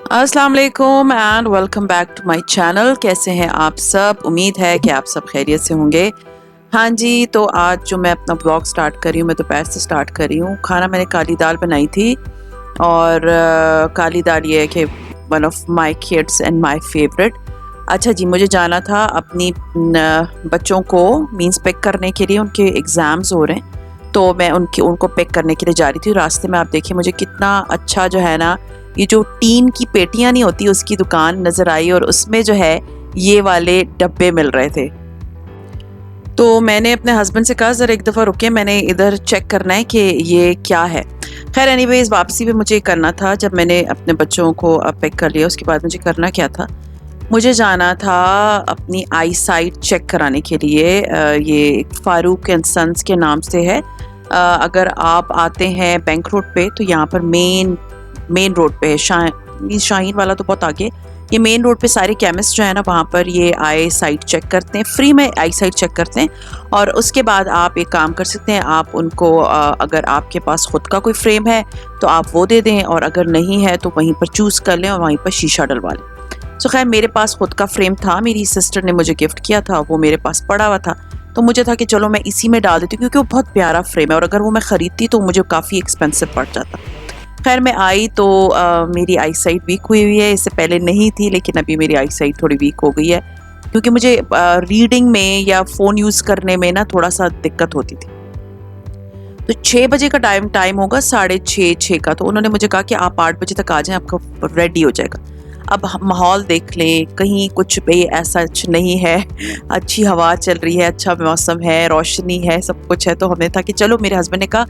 अस्सलाम वालेकुम and welcome back to my channel. कैसे हैं आप सब? उम्मीद है कि आप सब खैरियत से होंगे। हाँ जी, तो आज जो मैं अपना ब्लॉग स्टार्ट कर रही हूँ, मैं दोपहर से स्टार्ट कर रही हूँ। खाना मैंने काली दाल बनाई थी और काली दाल ये है कि one of my kids and my favourite. अच्छा जी, मुझे जाना था अपनी बच्चों को मीन्स पिक करने के लिए, उनके एग्ज़ाम्स हो रहे हैं तो मैं उनको पिक करने के लिए जा रही थी। रास्ते में आप देखिए मुझे कितना अच्छा जो है ना, ये जो टीन की पेटियां नहीं होती उसकी दुकान नज़र आई और उसमें जो है ये वाले डब्बे मिल रहे थे। तो मैंने अपने हस्बैंड से कहा ज़रा एक दफ़ा रुके, मैंने इधर चेक करना है कि ये क्या है। खैर एनीवेज वापसी पे मुझे करना था, जब मैंने अपने बच्चों को पिक कर लिया उसके बाद मुझे करना क्या था, मुझे जाना था अपनी आई साइट चेक कराने के लिए। ये फारूक एंड सन्स के नाम से है। अगर आप आते हैं बैंक रोड पे तो यहाँ पर मेन रोड पे है। शाहीन वाला तो बहुत आगे, ये मेन रोड पे सारे केमिस्ट जो है ना वहाँ पर ये आई साइट चेक करते हैं, फ्री में आई साइट चेक करते हैं। और उसके बाद आप एक काम कर सकते हैं, आप उनको अगर आपके पास खुद का कोई फ्रेम है तो आप वो दे दें, और अगर नहीं है तो वहीं पर चूज़ कर लें और वहीं पर शीशा डलवा लें। सो खैर मेरे पास खुद का फ्रेम था, मेरी सिस्टर ने मुझे गिफ्ट किया था, वो मेरे पास पड़ा हुआ था, तो मुझे था कि चलो मैं इसी में डाल देती हूँ क्योंकि वो बहुत प्यारा फ्रेम है और अगर वो मैं ख़रीदती तो मुझे काफ़ी एक्सपेंसिव पड़ जाता। खैर मैं आई तो मेरी आई साइट वीक हुई हुई है, इससे पहले नहीं थी लेकिन अभी मेरी आई साइट थोड़ी वीक हो गई है क्योंकि मुझे रीडिंग में या फ़ोन यूज़ करने में ना थोड़ा सा दिक्कत होती थी। तो 6 बजे का टाइम होगा, 6:30 का, तो उन्होंने मुझे कहा कि आप 8 बजे तक आ जाएं, आपका रेडी हो जाएगा। अब माहौल देख लें, कहीं कुछ भी ऐसा नहीं है, अच्छी हवा चल रही है, अच्छा मौसम है, रोशनी है, सब कुछ है। तो हमें था कि चलो, मेरे हस्बैंड ने कहा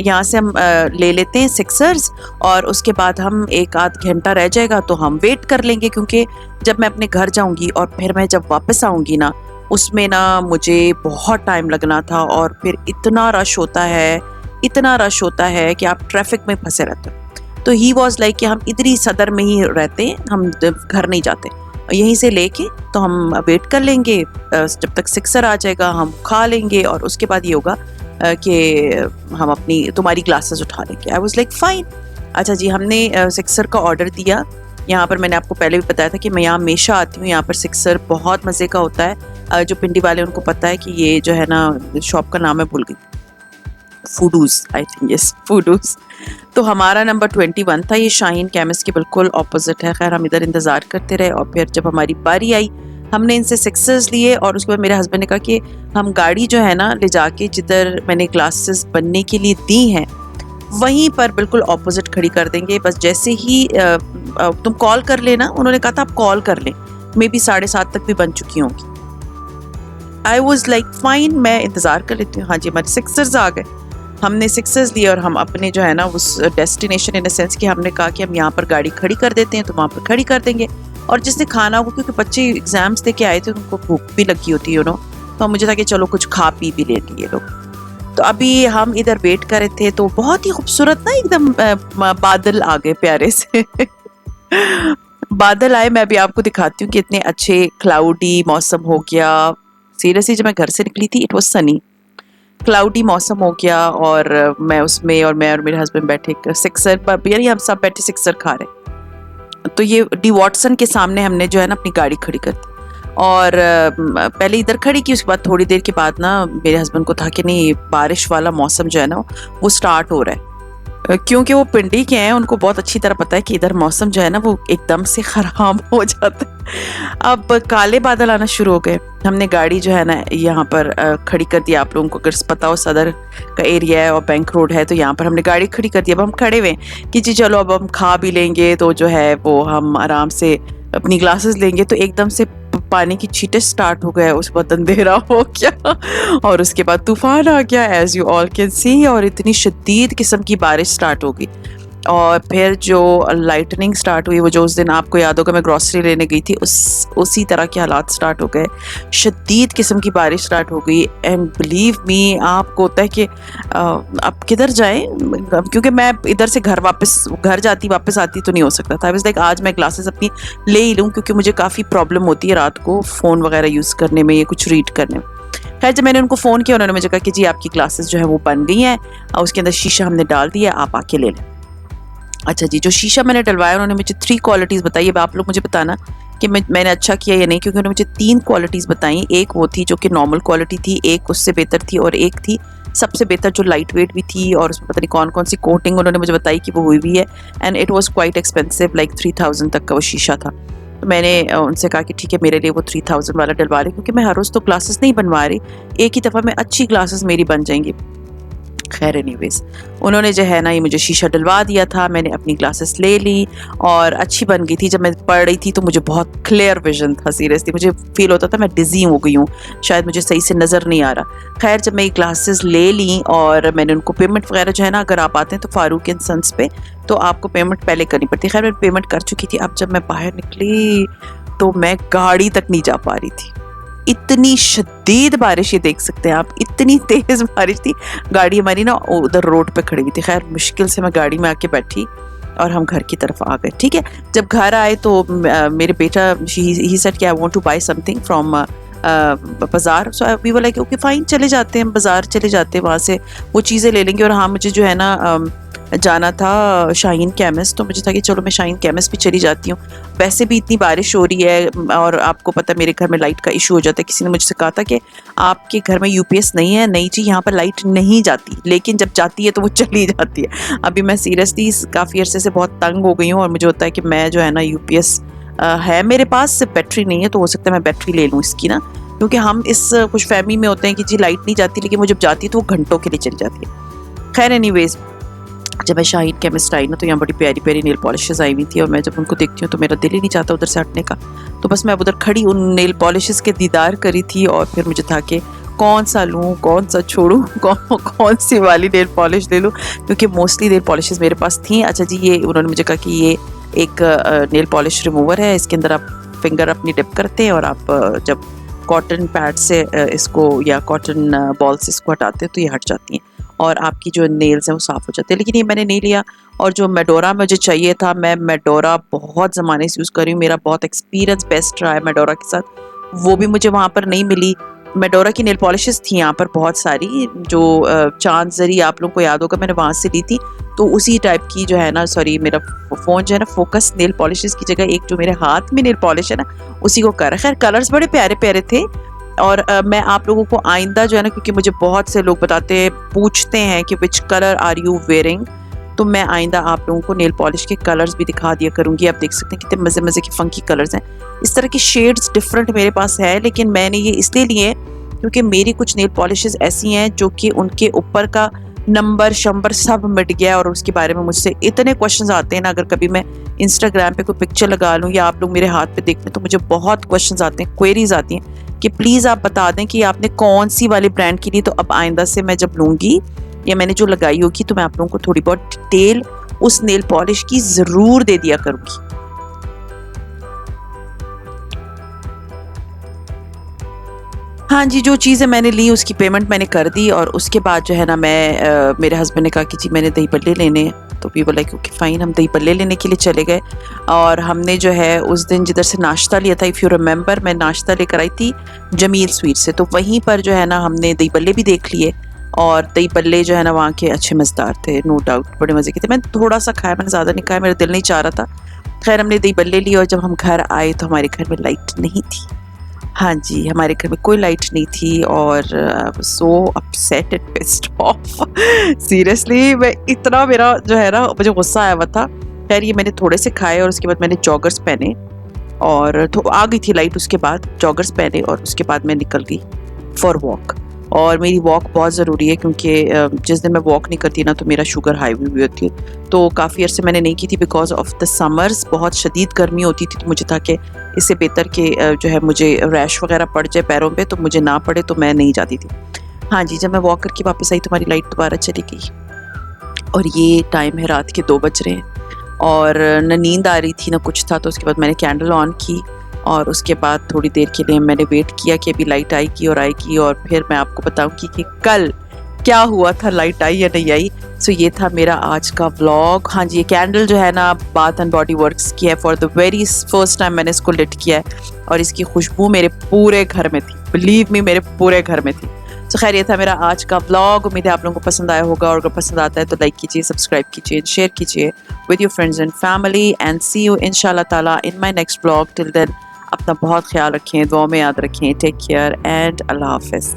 यहाँ से हम ले लेते हैं सिक्सर्स और उसके बाद हम एक आध घंटा रह जाएगा तो हम वेट कर लेंगे, क्योंकि जब मैं अपने घर जाऊँगी और फिर मैं जब वापस आऊँगी ना, उसमें ना मुझे बहुत टाइम लगना था और फिर इतना रश होता है, इतना रश होता है कि आप ट्रैफिक में फंसे रहते हो। तो ही वॉज लाइक कि हम इधर ही सदर में ही रहते हैं, हम घर नहीं जाते, यहीं से लेके तो हम वेट कर लेंगे जब तक सिक्सर आ जाएगा, हम खा लेंगे और उसके बाद ये होगा कि हम अपनी तुम्हारी ग्लासेस उठा लेंगे। I was like fine. अच्छा जी, हमने सिक्सर का ऑर्डर दिया। यहाँ पर मैंने आपको पहले भी बताया था कि मैं यहाँ हमेशा आती हूँ, यहाँ पर सिक्सर बहुत मज़े का होता है। जो पिंडी वाले उनको पता है कि ये जो है ना, शॉप का नाम है भूल गई, फूडूज, आई थिंक यस फूडूज। तो हमारा नंबर 21 था, ये शाहीन केमिस्ट के बिल्कुल ऑपोजिट है। खैर हम इधर इंतज़ार करते रहे और फिर जब हमारी बारी आई हमने इनसे सिक्सर्स लिए और उसके बाद मेरे हस्बैंड ने कहा कि हम गाड़ी जो है ना ले जाके जिधर मैंने ग्लासेस बनने के लिए दी हैं वहीं पर बिल्कुल ऑपोजिट खड़ी कर देंगे। बस जैसे ही तुम कॉल कर लेना, उन्होंने कहा था आप कॉल कर लें, मे बी 7:30 तक भी बन चुकी होंगी। आई वॉज लाइक फाइन, मैं इंतज़ार कर लेती हूँ। हाँ जी, हमारे सिक्सर्स आ गए, हमने सिक्सर्स लिए और हम अपने जो है ना उस डेस्टिनेशन, इन द सेंस कि हमने कहा कि हम यहाँ पर गाड़ी खड़ी कर देते हैं तो वहाँ पर खड़ी कर देंगे। और जिसने खाना होगा, क्योंकि बच्चे एग्जाम्स दे के आए थे, उनको भूख भी लगी होती है तो मुझे था कि चलो कुछ खा पी भी ले लिए लोग। तो अभी हम इधर वेट कर रहे थे तो बहुत ही खूबसूरत ना एकदम बादल आ गए प्यारे से बादल आए, मैं अभी आपको दिखाती हूँ कि इतने अच्छे क्लाउडी मौसम हो गया। सीरियसली जब मैं घर से निकली थी इट वाज सनी, क्लाउडी मौसम हो गया और मैं और मेरे हस्बैंड बैठे सिक्सर पर, यानी हम सब बैठे सिक्सर खा रहे। तो ये डी वॉटसन के सामने हमने जो है ना अपनी गाड़ी खड़ी कर दी और पहले इधर खड़ी की, उसके बाद थोड़ी देर के बाद ना मेरे हस्बैंड को था कि नहीं, बारिश वाला मौसम जो है ना वो स्टार्ट हो रहा है। क्योंकि वो पिंडी के हैं, उनको बहुत अच्छी तरह पता है कि इधर मौसम जो है ना वो एकदम से ख़राब हो जाता है। अब काले बादल आना शुरू हो गए, हमने गाड़ी जो है ना यहाँ पर खड़ी कर दी। आप लोगों को अगर पता हो सदर का एरिया है और बैंक रोड है तो यहाँ पर हमने गाड़ी खड़ी कर दी। अब हम खड़े हुए कि जी चलो अब हम खा भी लेंगे तो जो है वो हम आराम से अपनी ग्लासेस लेंगे, तो एकदम से पानी की छींटे स्टार्ट हो गए, उसके बाद अंधेरा हो गया और उसके बाद तूफान आ गया, as you all can see, और इतनी शदीद किस्म की बारिश स्टार्ट हो गई। और फिर जो लाइटनिंग स्टार्ट हुई, वो जो उस दिन आपको याद होगा मैं ग्रॉसरी लेने गई थी, उसी तरह के हालात स्टार्ट हो गए, शदीद किस्म की बारिश स्टार्ट हो गई। एंड बिलीव मी, आपको होता है कि आप किधर जाएं, क्योंकि मैं इधर से घर जाती वापस आती तो नहीं हो सकता था। लाइक आज मैं ग्लासेस अपनी ले ही लूँ क्योंकि मुझे काफ़ी प्रॉब्लम होती है रात को फ़ोन वगैरह यूज़ करने में या कुछ रीड करने में। खैर जब मैंने उनको फ़ोन किया, उन्होंने मुझे कहा कि जी आपकी ग्लासेस जो है वो बन गई हैं और उसके अंदर शीशा हमने डाल दिया, आप आके ले लें। अच्छा जी, जो शीशा मैंने डलवाया उन्होंने मुझे 3 क्वालिटीज़ बताई। अब आप लोग मुझे बताना कि मैंने अच्छा किया या नहीं, क्योंकि उन्होंने मुझे 3 क्वालिटीज़ बताई। एक वो थी जो कि नॉर्मल क्वालिटी थी, एक उससे बेहतर थी और एक थी सबसे बेहतर जो लाइट वेट भी थी, और उसमें पता नहीं कौन-कौन सी कोटिंग उन्होंने मुझे बताई कि वो हुई भी है, and it was quite expensive, like 3000 तक का वो शीशा था। तो मैंने उनसे कहा कि ठीक है, मेरे लिए वो 3000 वाला डलवा लें, क्योंकि मैं हर रोज़ तो ग्लासेस नहीं बनवा रही, एक ही दफ़ा में अच्छी ग्लासेस मेरी बन जाएँगी। खैर एनीवेज़, उन्होंने जो है ना ये मुझे शीशा डलवा दिया था, मैंने अपनी ग्लासेस ले ली और अच्छी बन गई थी। जब मैं पढ़ रही थी तो मुझे बहुत क्लियर विज़न था, सीरियसली मुझे फ़ील होता था मैं डिज़ी हो गई हूँ, शायद मुझे सही से नज़र नहीं आ रहा। खैर जब मैं ये ग्लासेस ले ली और मैंने उनको पेमेंट वगैरह जो है ना, अगर आप आते हैं तो फारूक एंड सन्स पे, तो आपको पेमेंट पहले करनी पड़ती है। खैर मैं पेमेंट कर चुकी थी। अब जब मैं बाहर निकली तो मैं गाड़ी तक नहीं जा पा रही थी। इतनी शदीद बारिश, ये देख सकते हैं आप, इतनी तेज़ बारिश थी। गाड़ी हमारी ना उधर रोड पे खड़ी हुई थी। खैर मुश्किल से मैं गाड़ी में आके बैठी और हम घर की तरफ आ गए। ठीक है, जब घर आए तो मेरे बेटा ही सेड कि I want to buy something from bazaar. So we were like okay fine, चले जाते हैं बाज़ार, चले जाते हैं, वहाँ से वो चीज़ें ले लेंगे। और हाँ, मुझे जो है ना जाना था शाहीन केमिस्ट, तो मुझे था कि चलो मैं शाहीन केमिस्ट भी चली जाती हूँ। वैसे भी इतनी बारिश हो रही है और आपको पता है मेरे घर में लाइट का इशू हो जाता है। किसी ने मुझसे कहा था कि आपके घर में यूपीएस नहीं है, नहीं जी, यहाँ पर लाइट नहीं जाती, लेकिन जब जाती है तो वो चली जाती है। अभी मैं सीरियसली काफ़ी अरसे से बहुत तंग हो गई हूँ और मुझे होता है कि मैं जो है ना यूपीएस है मेरे पास, सिर्फ बैटरी नहीं है, तो हो सकता है मैं बैटरी ले लूँ इसकी ना, क्योंकि हम इस खुश फहमी में होते हैं कि जी लाइट नहीं जाती, लेकिन वो जब जाती है तो वो घंटों के लिए चली जाती है। खैर एनीवेज़, जब मैं शाहीन केमिस्ट आई ना तो यहाँ बड़ी प्यारी प्यारी नेल पॉलिशेस आई हुई थी और मैं जब उनको देखती हूँ तो मेरा दिल ही नहीं चाहता उधर से हटने का। तो बस मैं उधर खड़ी उन नेल पॉलिशेस के दीदार करी थी और फिर मुझे था कि कौन सा लूँ, कौन सा छोड़ूँ, कौन सी वाली नेल पॉलिश ले लूँ, क्योंकि मोस्टली नेल पॉलिशेस मेरे पास थी। अच्छा जी, ये उन्होंने मुझे कहा कि ये एक नेल पॉलिश रिमूवर है, इसके अंदर आप फिंगर अपनी डिप करते हैं और आप जब कॉटन पैड से इसको या कॉटन बॉल से इसको हटाते हैं तो ये हट जाती हैं और आपकी जो नेल्स हैं वो साफ़ हो जाते हैं। लेकिन ये मैंने नहीं लिया। और जो मेडोरा मुझे चाहिए था, मैं मेडोरा बहुत ज़माने से यूज़ कर रही हूँ, मेरा बहुत एक्सपीरियंस बेस्ट रहा है मेडोरा के साथ, वो भी मुझे वहाँ पर नहीं मिली। मेडोरा की नेल पॉलिशेस थी यहाँ पर बहुत सारी, जो चांद जरी आप लोगों को याद होगा, मैंने वहाँ से ली थी। तो उसी टाइप की जो है ना, सॉरी मेरा फ़ोन जो है ना, फोकस नेल पॉलिशेस की जगह एक जो मेरे हाथ में नेल पॉलिश है ना, उसी को कर। खैर कलर्स बड़े प्यारे प्यारे थे और मैं आप लोगों को आइंदा जो है ना, क्योंकि मुझे बहुत से लोग बताते हैं, पूछते हैं कि which colour are you wearing, तो मैं आइंदा आप लोगों को नेल पॉलिश के कलर्स भी दिखा दिया करूँगी। आप देख सकते हैं कितने मज़े मज़े के फंकी कलर्स हैं। इस तरह की शेड्स डिफरेंट मेरे पास है, लेकिन मैंने ये इसलिए लिए क्योंकि मेरी कुछ नेल पॉलिशेस ऐसी हैं जो कि उनके ऊपर का नंबर शंबर सब मिट गया और उसके बारे में मुझसे इतने क्वेश्चंस आते हैं ना, अगर कभी मैं इंस्टाग्राम पे कोई पिक्चर लगा लूँ या आप लोग मेरे हाथ पे देख लें तो मुझे बहुत क्वेश्चंस आते हैं, क्वेरीज आती हैं कि प्लीज़ आप बता दें कि आपने कौन सी वाली ब्रांड की ली। तो अब आइंदा से मैं जब लूँगी या मैंने जो लगाई होगी तो मैं आप लोगों को थोड़ी बहुत डिटेल उस नेल पॉलिश की ज़रूर दे दिया करूँगी। हाँ जी, जो चीज़ें मैंने ली उसकी पेमेंट मैंने कर दी और उसके बाद जो है ना मैं मेरे हस्बैंड ने कहा कि जी मैंने दही बल्ले लेने हैं, तो we were like okay fine, हम दही बल्ले लेने के लिए चले गए। और हमने जो है उस दिन जिधर से नाश्ता लिया था, इफ़ यू रिमेंबर, मैं नाश्ता लेकर आई थी जमील स्वीट से, तो वहीं पर जो है ना हमने दही बल्ले भी देख लिए और दही बल्ले जो है ना वहाँ के अच्छे मज़ेदार थे, नो डाउट बड़े मज़े के थे। मैंने थोड़ा सा खाया, मैंने ज़्यादा नहीं खाया, मेरा दिल नहीं चाह रहा था। खैर हमने दही बल्ले लिए और जब हम घर आए तो हमारे घर में लाइट नहीं थी। हाँ जी, हमारे घर में कोई लाइट नहीं थी और so upset and pissed off. Seriously मैं इतना, मेरा जो है ना मुझे गुस्सा आया हुआ था। खैर ये मैंने थोड़े से खाए और उसके बाद मैंने जॉगर्स पहने और तो आ गई थी लाइट, उसके बाद जॉगर्स पहने और उसके बाद मैं निकल गई फॉर वॉक। और मेरी वॉक बहुत ज़रूरी है क्योंकि जिस दिन मैं वॉक नहीं करती ना तो मेरा शुगर हाई हुई होती है, तो काफ़ी अर्से मैंने नहीं की थी बिकॉज ऑफ द समर्स, बहुत शदीद गर्मी होती थी, तो मुझे था कि इससे बेहतर कि जो है मुझे रैश वगैरह पड़ जाए पैरों पे तो मुझे ना पड़े, तो मैं नहीं जाती थी। हाँ जी, जब मैं वॉक करके वापस आई तो हमारी लाइट दोबारा चली गई और ये टाइम है रात के 2 बज रहे हैं और न नींद आ रही थी ना कुछ था। तो उसके बाद मैंने कैंडल ऑन की और उसके बाद थोड़ी देर के लिए मैंने वेट किया कि अभी लाइट आएगी और आएगी और फिर मैं आपको बताऊंगी कि कल क्या हुआ था, लाइट आई या नहीं आई। सो ये था मेरा आज का व्लॉग। हाँ जी, ये कैंडल जो है ना बाथ एंड बॉडी वर्क्स की है, for the very first time मैंने इसको लिट किया है और इसकी खुशबू मेरे पूरे घर में थी, बिलीव मी मेरे पूरे घर में थी। तो खैर ये था मेरा आज का ब्लॉग। उम्मीद है आप लोगों को पसंद आया होगा, और अगर पसंद आता है तो लाइक कीजिए, सब्सक्राइब कीजिए, शेयर कीजिए with your friends and family, and see you इंशाल्लाह ताला in my next blog. Till then अपना बहुत ख्याल रखें, दुआ में याद रखें। टेक केयर एंड अल्लाह हाफिज़।